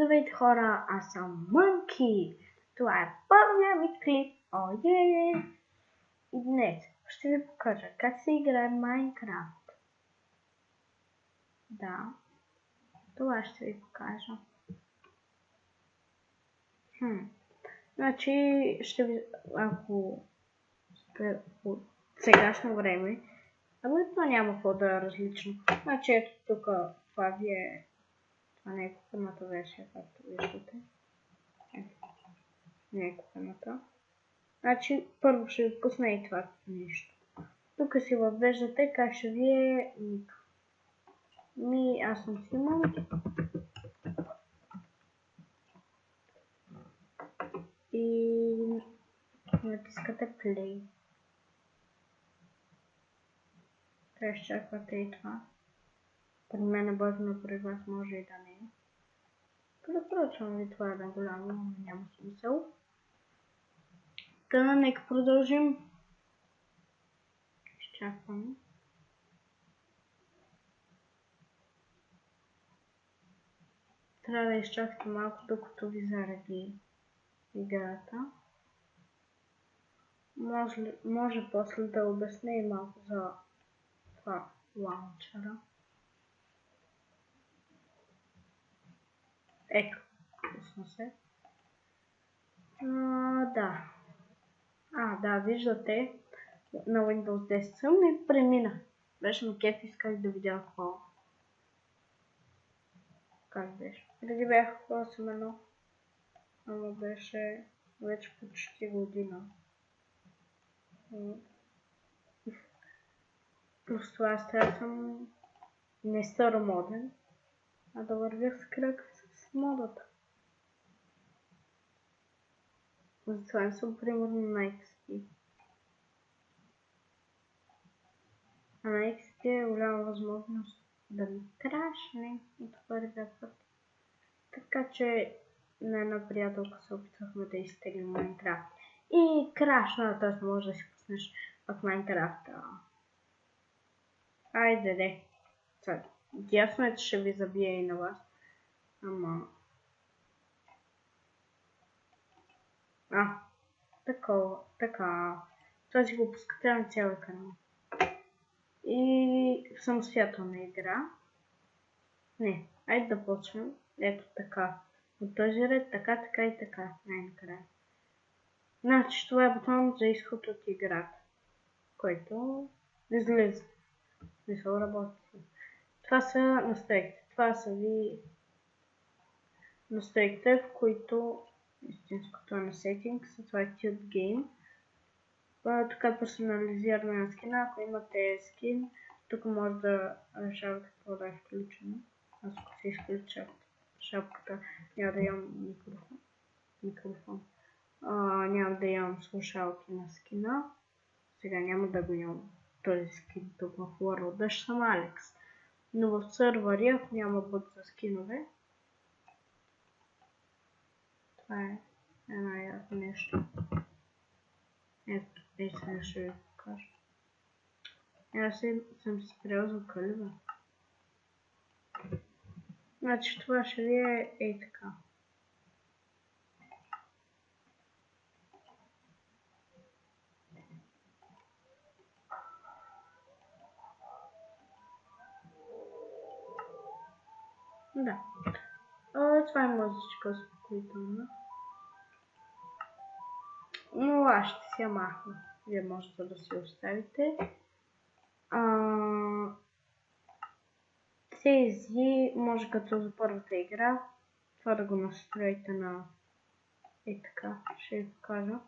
Здравейте хора, аз съм Мънки. Това е първият ми клип. И днес ще ви покажа как се играе Майнкрафт. Да, това ще ви покажа. Значи, ако сте от сегашно време, това няма какво да е различно. Значи, ето тук, това ви е... Това не е купената версия, както виждате. Не е купената. Значи, първо ще ви пусна и това нещо. Тук си въвеждате как ще ви е ник. Аз съм Симон. И натискате play. Трябва ще чаквате и това. При мен е бързо, при вас може и да не е. Препоръчвам ви това да голямо, но няма смисъл. Та, нека продължим. Изчакваме. Трябва да изчакате малко, докато ви заради играта. Може после да обясня и малко за това лаунчера. Ето, пусна се. Да, виждате, на Windows 10 съм и премина. Беше ми кеф, исках да видя какво. Как беше? Преди бях 8.1, ама беше вече почти година. Плюс това аз трябва да съм не старомоден, а да вървя с крак с модата. Затова не съм примерно на XP. А на XP е голяма възможност да ми крашне от първия път. Така че на една приятелка се опитвахме да изтеглим Майнкрафт. И крашна, т.е. може да си пуснеш от Майнкрафта. Айде. Ясно е, че ще ви забие и на вас. Ама... Така. Това си го пускате на цял канал. И самостоятелна игра. Не, айде да почнем. Ето така. От този ред, така и така. Най-накрая. Значи, това е бутон за изход от играта, който излиза. Мисъл работи. Това са настройките. Това са ви настройките, в които истинското е на Settings, това е Tube Game. Тук е персонализиране на скина. Ако имате скин, тук може да решавате какво да е включено. Аз ако се изключа шапката, няма да имам микрофон. Няма да имам слушалки на скина. Сега няма да го имам този скин тук в World. Ще съм Алекс. Но в сървъри, ако няма бот за скинове, това е една ясно нещо. Ето, сега ще ви покажа. Аз съм си спрял звука, ли бе? Значи това ще ви е така. Да. Това е музичка спокойна. Но аз ще си я махна. Вие можете да си оставите. Тези може като за първата игра. Това да го настроите на така. Ще ви покажа.